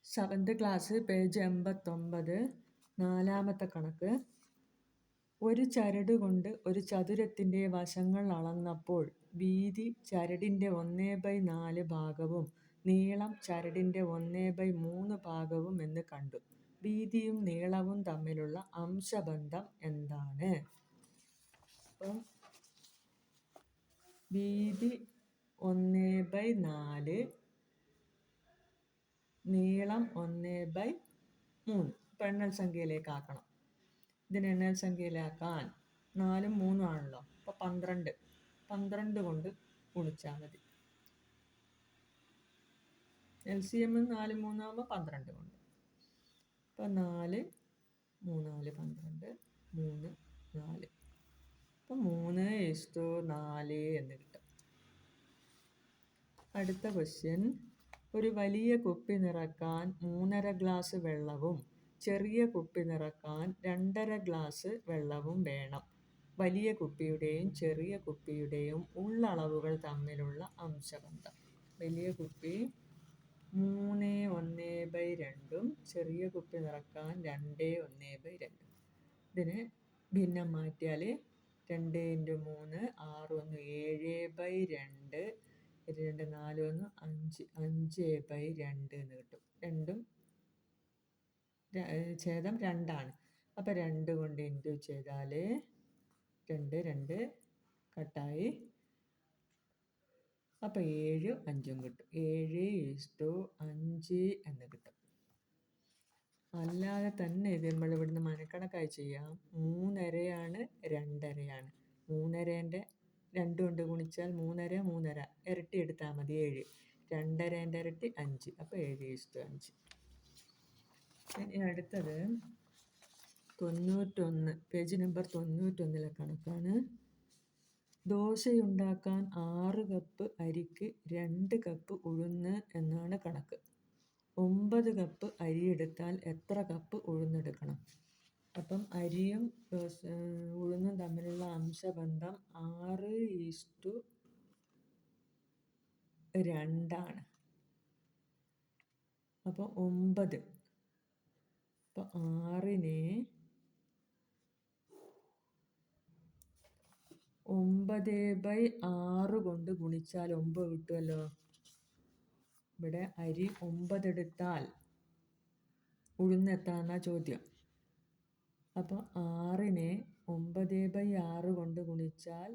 Seventh class page 89 നാലാമത്തെ കണക്ക്. ഒരു ചരട് കൊണ്ട് ഒരു ചതുരത്തിൻ്റെ വശങ്ങൾ അളന്നപ്പോൾ വീതി ചരടിൻ്റെ 1/4 ഭാഗവും നീളം ചരടിൻ്റെ 1/3 ഭാഗവും എന്ന് കണ്ടു. വീതിയും നീളവും തമ്മിലുള്ള അംശബന്ധം എന്താണ്? അപ്പം വീതി 1/4, നീളം 1/3. ഇപ്പം എണ്ണൽ സംഖ്യയിലേക്ക് ആക്കണം. ഇതിന് എണ്ണൽ സംഖ്യയിലാക്കാൻ 4ഉം 3ഉം ആണല്ലോ. അപ്പോൾ 12 കൊണ്ട് ഗുണിച്ചാൽ മതി. LCM 4, 3 ആകുമ്പോൾ 12 കൊണ്ട്. അപ്പം 4, 3, 12, 3, 4. അപ്പം 3:4 എന്ന് കിട്ടും. അടുത്ത ക്വസ്റ്റ്യൻ. ഒരു വലിയ കുപ്പി നിറക്കാൻ 3.5 ഗ്ലാസ് വെള്ളവും ചെറിയ കുപ്പി നിറക്കാൻ 2.5 ഗ്ലാസ് വെള്ളവും വേണം. വലിയ കുപ്പിയുടെയും ചെറിയ കുപ്പിയുടെയും ഉള്ളളവുകൾ തമ്മിലുള്ള അംശബന്ധം. വലിയ കുപ്പി 3:1/2, ചെറിയ കുപ്പി നിറക്കാൻ 2:1/2. ഇതിന് ഭിന്നം മാറ്റിയാൽ 2 × 3 6, 1 7/2, 2 4 1 5, 5/2 എന്ന് കിട്ടും. രണ്ടും ഛേദം 2 ആണ്. അപ്പം 2 കൊണ്ട് ഇൻറ്റു ചെയ്താൽ 2 2 കട്ടായി. അപ്പം 7 5 കിട്ടും. 7:5 എന്ന് കിട്ടും. അല്ലാതെ തന്നെ ഇത് നമ്മൾ ഇവിടുന്ന് മനക്കണക്കായി ചെയ്യാം. 3.5 2.5. 3.5 2 കൊണ്ട് ഗുണിച്ചാൽ 3.5 3.5 ഇരട്ടി എടുത്താൽ മതി 7. 2.5 ഇരട്ടി 5. അപ്പോൾ 7:5. ഇനി അടുത്തത് 91 പേജ് നമ്പർ 91 കണക്കാണ്. ദോശയുണ്ടാക്കാൻ 6 കപ്പ് അരിക്ക് 2 കപ്പ് ഉഴുന്ന് എന്നാണ് കണക്ക്. 9 കപ്പ് അരി എടുത്താൽ എത്ര കപ്പ് ഉഴുന്നെടുക്കണം? അപ്പം അരിയും ഉഴുന്നും തമ്മിലുള്ള അംശബന്ധം 6:2 ആണ്. അപ്പോൾ 9. അപ്പോൾ 6നെ 9/6 കൊണ്ട് ഗുണിച്ചാൽ 9 കിട്ടുമല്ലോ. ഇവിടെ അരി 9 എടുത്താൽ ഉഴുന്ന് എത്താന്നാ ചോദ്യം. അപ്പോൾ 6നെ 9/6 കൊണ്ട് ഗുണിച്ചാൽ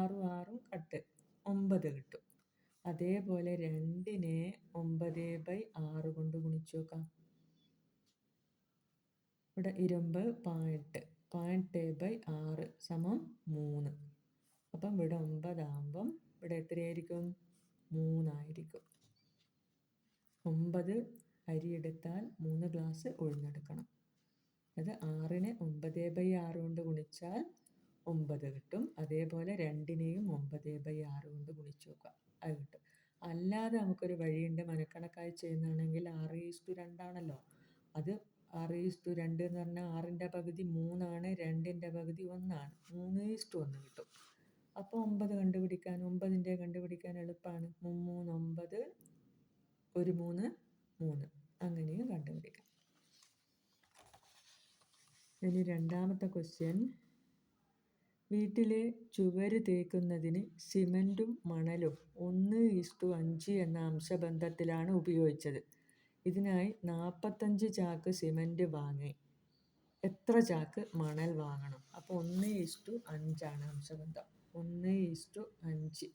6 6 കട്ട് 9 കിട്ടും. അതേപോലെ 2നെ 9/6 കൊണ്ട് ഗുണിച്ച് നോക്കാം. ഇവിടെ 20.6 സമം 3. അപ്പം ഇവിടെ 9 ആകുമ്പം ഇവിടെ എത്രയായിരിക്കും? 3 ആയിരിക്കും. 9 അരി എടുത്താൽ 3 ഗ്ലാസ് ഉഴുന്നെടുക്കണം. അത് 6നെ 9/6 കൊണ്ട് ഗുണിച്ചാൽ 9 കിട്ടും. അതേപോലെ 2നെയും 9/6 കൊണ്ട് ഗുണിച്ച് നോക്കാം. അത് കിട്ടും. അല്ലാതെ നമുക്കൊരു വഴിയുണ്ട്. മനക്കണക്കായി ചെയ്യുന്നതാണെങ്കിൽ 6:2 ആണല്ലോ. അത് 6:2 എന്ന് പറഞ്ഞാൽ 6ൻ്റെ പകുതി 3 ആണ്, 2ൻ്റെ പകുതി 1 ആണ്. 3:1 കിട്ടും. അപ്പോൾ 9 കണ്ടുപിടിക്കാൻ 9ൻ്റെ കണ്ടുപിടിക്കാൻ എളുപ്പമാണ്. 3 9, 1 3 3. അങ്ങനെയും കണ്ടുപിടിക്കാം. ഇനി രണ്ടാമത്തെ ക്വസ്റ്റ്യൻ. വീട്ടിലെ ചുവര് തേക്കുന്നതിന് സിമൻറ്റും മണലും 1:5 എന്ന അംശബന്ധത്തിലാണ് ഉപയോഗിച്ചത്. ഇതിനായി 45 ചാക്ക് സിമൻറ്റ് വാങ്ങി. എത്ര ചാക്ക് മണൽ വാങ്ങണം? അപ്പോൾ 1:5 അംശബന്ധം. 1:5.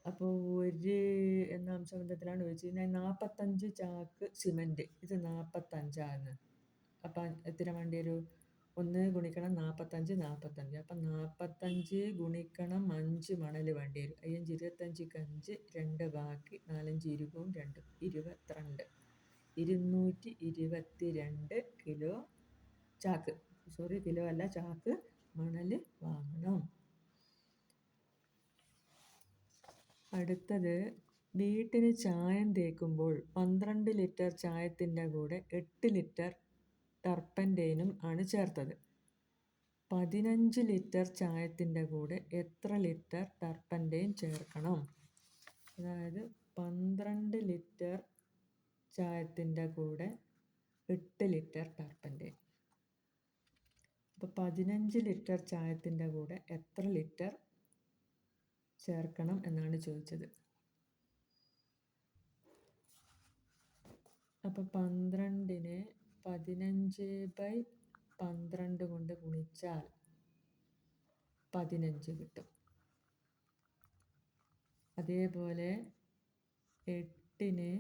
അപ്പോൾ 1 എന്ന അംശബന്ധത്തിലാണ് ഉപയോഗിച്ചത്. ഇതിനായി 45 ചാക്ക് സിമൻറ്റ്. ഇത് 45 അപ്പം എത്ര വേണ്ടി വരും? 1 ഗുണിക്കണം 45 45. അപ്പം 45 ഗുണിക്കണം 5 മണൽ വേണ്ടി വരും. 5 25ക്ക് 5 2 ബാക്കി 4 5 20 2 22. 222 കിലോ ചാക്ക് കിലോ അല്ല ചാക്ക് മണൽ വാങ്ങണം. അടുത്തത്. വീട്ടിന് ചായം തേക്കുമ്പോൾ 12 ലിറ്റർ ചായത്തിൻ്റെ കൂടെ 8 ലിറ്റർ ടർപ്പൻറ്റൈനും ആണ് ചേർത്തത്. 15 ലിറ്റർ ചായത്തിൻ്റെ കൂടെ എത്ര ലിറ്റർ ടർപ്പൻറ്റൈൻ ചേർക്കണം? അതായത് 12 ലിറ്റർ ചായത്തിൻ്റെ കൂടെ 8 ലിറ്റർ ടർപ്പൻ്റെയിൻ. അപ്പോൾ 15 ലിറ്റർ ചായത്തിൻ്റെ കൂടെ എത്ര ലിറ്റർ ചേർക്കണം എന്നാണ് ചോദിച്ചത്. അപ്പോൾ 12നെ 15/12 കൊണ്ട് ഗുണിച്ചാൽ 15 കിട്ടും. അതേപോലെ 8നെ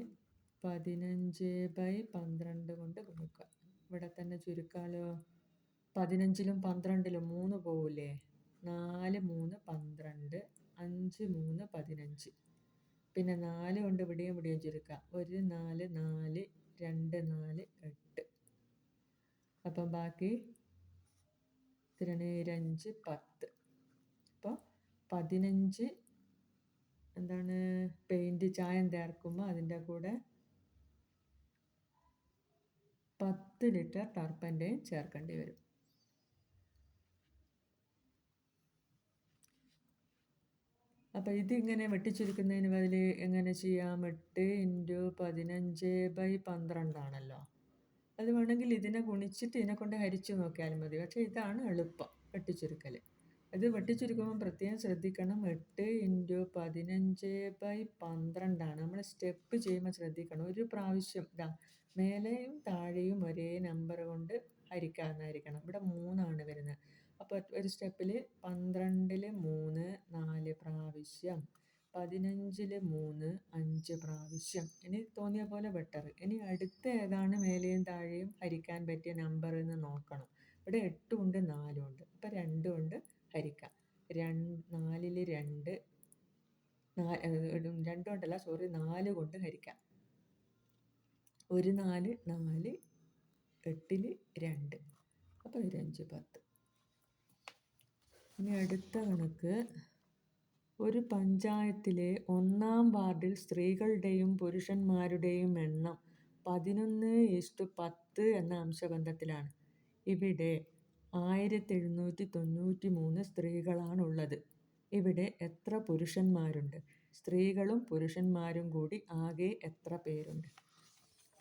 15/12 കൊണ്ട് ഗുണിക്കുക. ഇവിടെ തന്നെ ചുരുക്കാലോ. 15ലും 12ലും 3 പോവില്ലേ? 4 3 12, 5 3 15. പിന്നെ 4 കൊണ്ട് ഇവിടെയും ചുരുക്കാം. 1 4 4, 2 4 8. അപ്പം ബാക്കി 5 10. അപ്പോൾ 15 എന്താണ് പെയിൻറ്റ് ചായം ചേർക്കുമ്പോൾ അതിൻ്റെ കൂടെ 10 ലിറ്റർ ടർപ്പൻ്റെയിൻ ചേർക്കേണ്ടി വരും. അപ്പോൾ ഇതിങ്ങനെ വെട്ടിച്ചുരുക്കുന്നതിന് ബദൽ എങ്ങനെ ചെയ്യാം? 8 × 15/12 ആണല്ലോ. അത് വേണമെങ്കിൽ ഇതിനെ ഗുണിച്ചിട്ട് ഇതിനെ കൊണ്ട് ഹരിച്ചു നോക്കിയാലും മതി. പക്ഷേ ഇതാണ് എളുപ്പം വെട്ടിച്ചുരുക്കൽ. അത് വെട്ടിച്ചുരുക്കുമ്പോൾ പ്രത്യേകം ശ്രദ്ധിക്കണം. 8 × 15/12 ആണ്. നമ്മൾ സ്റ്റെപ്പ് ചെയ്യുമ്പോൾ ശ്രദ്ധിക്കണം. ഒരു പ്രാവശ്യം മേലെയും താഴെയും ഒരേ നമ്പർ കൊണ്ട് ഹരിക്കാവുന്നതായിരിക്കണം. ഇവിടെ 3 വരുന്നത്. അപ്പോൾ ഒരു സ്റ്റെപ്പിൽ 12ൽ 3 4 പ്രാവശ്യം, 15ൽ 3 5 പ്രാവശ്യം. ഇനി തോന്നിയ പോലെ വെട്ടർ. ഇനി അടുത്ത ഏതാണ് മേലെയും താഴെയും ഹരിക്കാൻ പറ്റിയ നമ്പർ എന്ന് നോക്കണം. ഇവിടെ 8 ഉണ്ട് 4 ഉണ്ട്. അപ്പോൾ 2 കൊണ്ട് ഹരിക്കാം. 4ൽ 2 കൊണ്ടല്ല 4 കൊണ്ട് ഹരിക്കാം. 1 4 4, 8ൽ 2. അപ്പോൾ 5 10. ഇനി അടുത്ത കണക്ക്. ഒരു പഞ്ചായത്തിലെ 1-ാം വാർഡിൽ സ്ത്രീകളുടെയും പുരുഷന്മാരുടെയും എണ്ണം 11:10 എന്ന അംശബന്ധത്തിലാണ്. ഇവിടെ 1793 സ്ത്രീകളാണുള്ളത്. ഇവിടെ എത്ര പുരുഷന്മാരുണ്ട്? സ്ത്രീകളും പുരുഷന്മാരും കൂടി ആകെ എത്ര പേരുണ്ട്?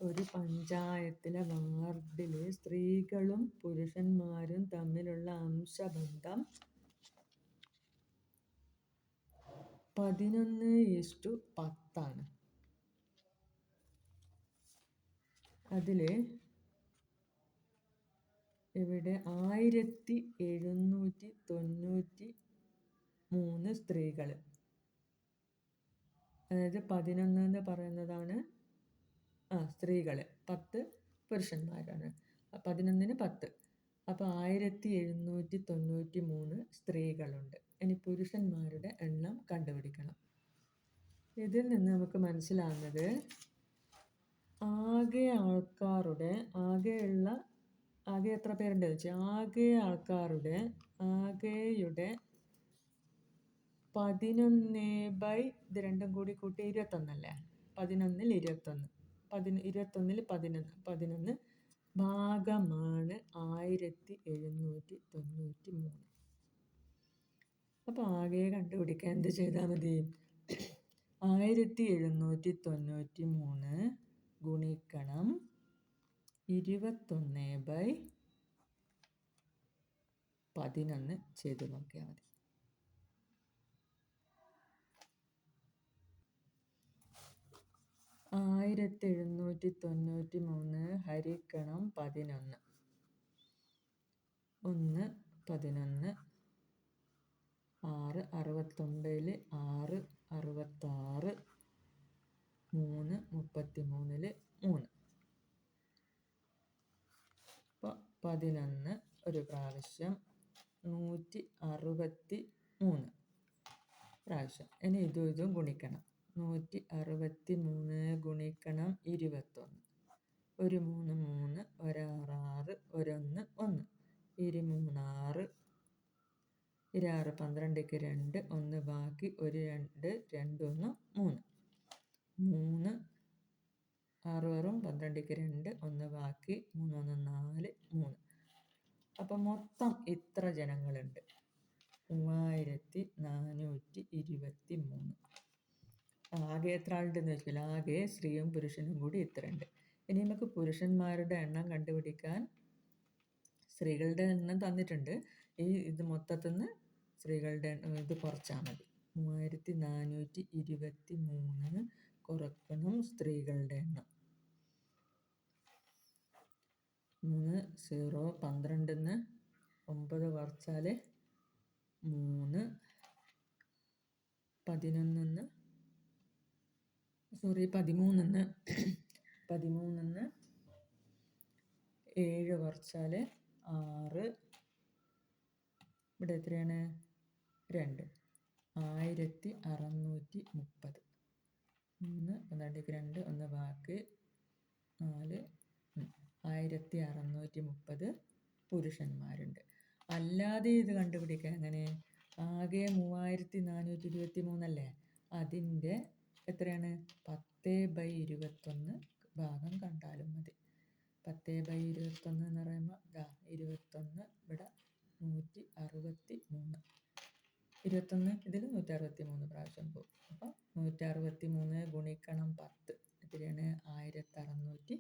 ഒരു പഞ്ചായത്തിലെ വാർഡിലെ സ്ത്രീകളും പുരുഷന്മാരും തമ്മിലുള്ള അംശബന്ധം 11:10 അതിൽ ഇവിടെ 1793 സ്ത്രീകൾ. അതായത് 11 എന്ന് പറയുന്നതാണ് സ്ത്രീകൾ, 10 പുരുഷന്മാരാണ്. 11ന് 10. അപ്പോൾ 1793 സ്ത്രീകളുണ്ട്. ഇനി പുരുഷന്മാരുടെ എണ്ണം കണ്ടുപിടിക്കണം. ഇതിൽ നിന്ന് നമുക്ക് മനസ്സിലാകുന്നത് ആകെ എത്ര പേരുണ്ട് വെച്ചാൽ ആകെയുടെ 11 ഇത് രണ്ടും കൂടി കൂട്ടി 21 അല്ലേ? 11ൽ 21, 21ൽ 11 ഭാഗമാണ് 1793. അപ്പോൾ ആകെ കണ്ടുപിടിക്കാൻ എന്ത് ചെയ്താൽ മതി? 1793 ഗുണിക്കണം 21/11 ചെയ്ത് നോക്കിയാൽ മതി. 1793 ഹരിക്കണം 11. 1 11, 6 69ൽ 6 66, 3 33ൽ 3. അപ്പോൾ 11 ഒരു പ്രാവശ്യം 163 പ്രാവശ്യം. ഇനി ഇതും ഗുണിക്കണം. 163 ഗുണിക്കണം 21. 1 3 3, 1 6 6, 1 1, 2 3 6, 6 12ക്ക് 2, 1 ബാക്കി, 1 2, 2 1 3, 3 6 12ക്ക് 2, 1 ബാക്കി, 3 1 4, 3. അപ്പം മൊത്തം ഇത്ര ജനങ്ങളുണ്ട്, 3423. ആകെ എത്ര ആളുണ്ടെന്ന് ചോദിക്കില്ല. ആകെ സ്ത്രീയും പുരുഷനും കൂടി ഇത്രയുണ്ട്. ഇനി നമുക്ക് പുരുഷന്മാരുടെ എണ്ണം കണ്ടുപിടിക്കാൻ സ്ത്രീകളുടെ എണ്ണം തന്നിട്ടുണ്ട്. ഇത് മൊത്തത്തിൽ നിന്ന് സ്ത്രീകളുടെ ഇത് കുറച്ചാൽ മതി. 3423 കുറക്കണം സ്ത്രീകളുടെ എണ്ണം. 3 0 12 9 കുറച്ചാൽ 3 11 13 7 കുറച്ചാൽ 6 ഇവിടെ എത്രയാണ് 2 1630 3 ഒന്നാണ്ടേക്ക് 2 ഒന്ന് ബാക്കി 4 1630 പുരുഷന്മാരുണ്ട്. അല്ലാതെ ഇത് കണ്ടുപിടിക്കാൻ എങ്ങനെ? ആകെ 3423 അല്ലേ, അതിൻ്റെ എത്രയാണ് 10/21 ഭാഗം കണ്ടാലും മതി. 10/21 എന്ന് പറയുമ്പോൾ 21 ഇവിടെ 163 21 ഇതിൽ 163 പ്രാവശ്യം പോകും. അപ്പോൾ 163 ഗുണിക്കണം 10 എത്രയാണ് 1630.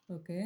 ഓക്കെ.